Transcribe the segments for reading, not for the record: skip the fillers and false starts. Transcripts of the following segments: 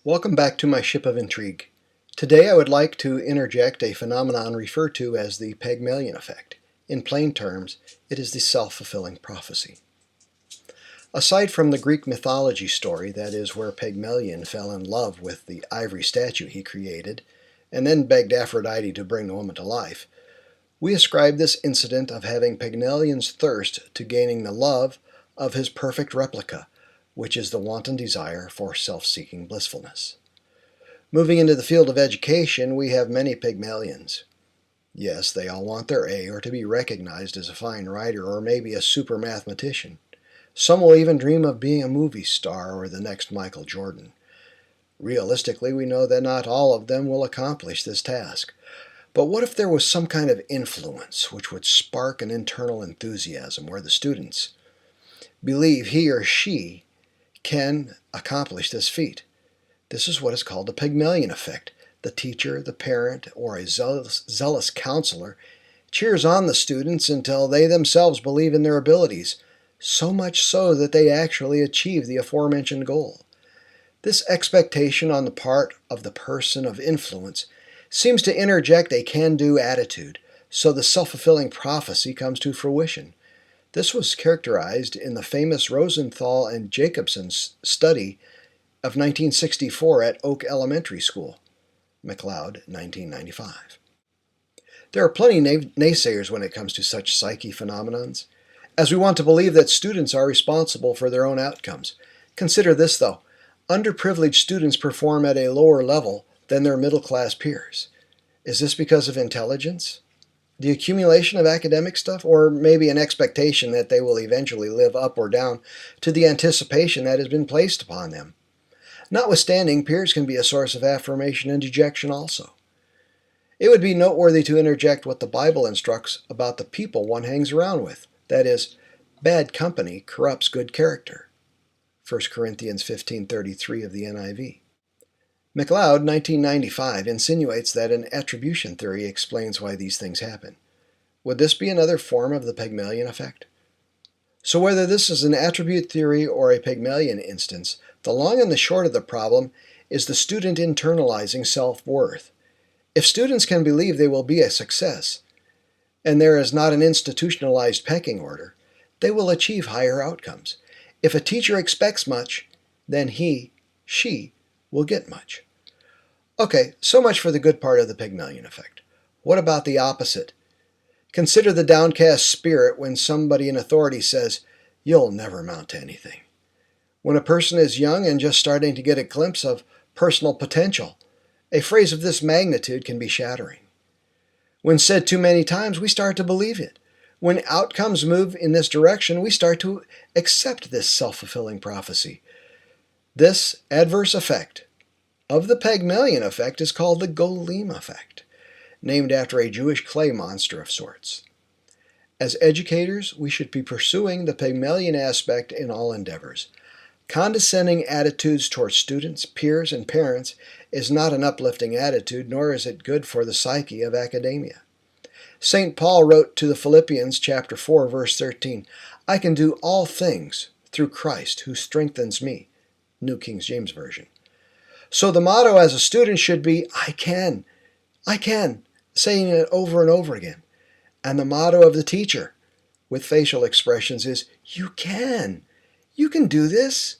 Welcome back to my ship of intrigue. Today I would like to interject a phenomenon referred to as the Pygmalion Effect. In plain terms, it is the self-fulfilling prophecy. Aside from the Greek mythology story, that is, where Pygmalion fell in love with the ivory statue he created, and then begged Aphrodite to bring the woman to life, we ascribe this incident of having Pygmalion's thirst to gaining the love of his perfect replica, which is the wanton desire for self-seeking blissfulness. Moving into the field of education, we have many Pygmalions. Yes, they all want their A or to be recognized as a fine writer or maybe a super mathematician. Some will even dream of being a movie star or the next Michael Jordan. Realistically, we know that not all of them will accomplish this task. But what if there was some kind of influence which would spark an internal enthusiasm where the students believe he or she can accomplish this feat? This is what is called the Pygmalion Effect. The teacher, the parent, or a zealous counselor cheers on the students until they themselves believe in their abilities, so much so that they actually achieve the aforementioned goal. This expectation on the part of the person of influence seems to interject a can-do attitude, so the self-fulfilling prophecy comes to fruition. This was characterized in the famous Rosenthal and Jacobson study of 1964 at Oak Elementary School, McLeod, 1995. There are plenty naysayers when it comes to such psyche phenomenons, as we want to believe that students are responsible for their own outcomes. Consider this, though. Underprivileged students perform at a lower level than their middle-class peers. Is this because of intelligence? The accumulation of academic stuff, or maybe an expectation that they will eventually live up or down to the anticipation that has been placed upon them? Notwithstanding, peers can be a source of affirmation and dejection also. It would be noteworthy to interject what the Bible instructs about the people one hangs around with. That is, bad company corrupts good character. 1 Corinthians 15:33 of the NIV. McLeod, 1995, insinuates that an attribution theory explains why these things happen. Would this be another form of the Pygmalion effect? So whether this is an attribute theory or a Pygmalion instance, the long and the short of the problem is the student internalizing self-worth. If students can believe they will be a success, and there is not an institutionalized pecking order, they will achieve higher outcomes. If a teacher expects much, then she will get much. Okay, so much for the good part of the Pygmalion effect. What about the opposite? Consider the downcast spirit when somebody in authority says, "You'll never amount to anything." When a person is young and just starting to get a glimpse of personal potential, a phrase of this magnitude can be shattering. When said too many times, we start to believe it. When outcomes move in this direction, we start to accept this self-fulfilling prophecy. This adverse effect of the Pygmalion effect is called the Golem effect, named after a Jewish clay monster of sorts. As educators, we should be pursuing the Pygmalion aspect in all endeavors. Condescending attitudes towards students, peers, and parents is not an uplifting attitude, nor is it good for the psyche of academia. St. Paul wrote to the Philippians, chapter 4, verse 13, "I can do all things through Christ who strengthens me." New King James Version. So the motto as a student should be, I can, saying it over and over again. And the motto of the teacher, with facial expressions, is, you can do this.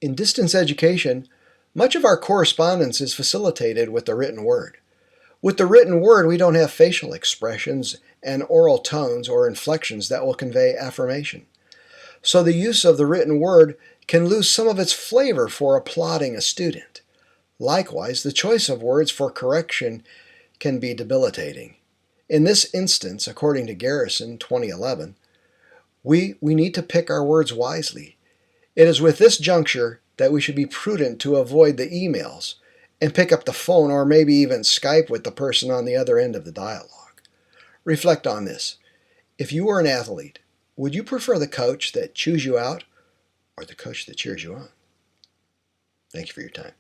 In distance education, much of our correspondence is facilitated with the written word. With the written word, we don't have facial expressions and oral tones or inflections that will convey affirmation. So the use of the written word can lose some of its flavor for applauding a student. Likewise, the choice of words for correction can be debilitating. In this instance, according to Garrison, 2011, we need to pick our words wisely. It is with this juncture that we should be prudent to avoid the emails and pick up the phone or maybe even Skype with the person on the other end of the dialogue. Reflect on this. If you were an athlete, would you prefer the coach that chews you out or the coach that cheers you on? Thank you for your time.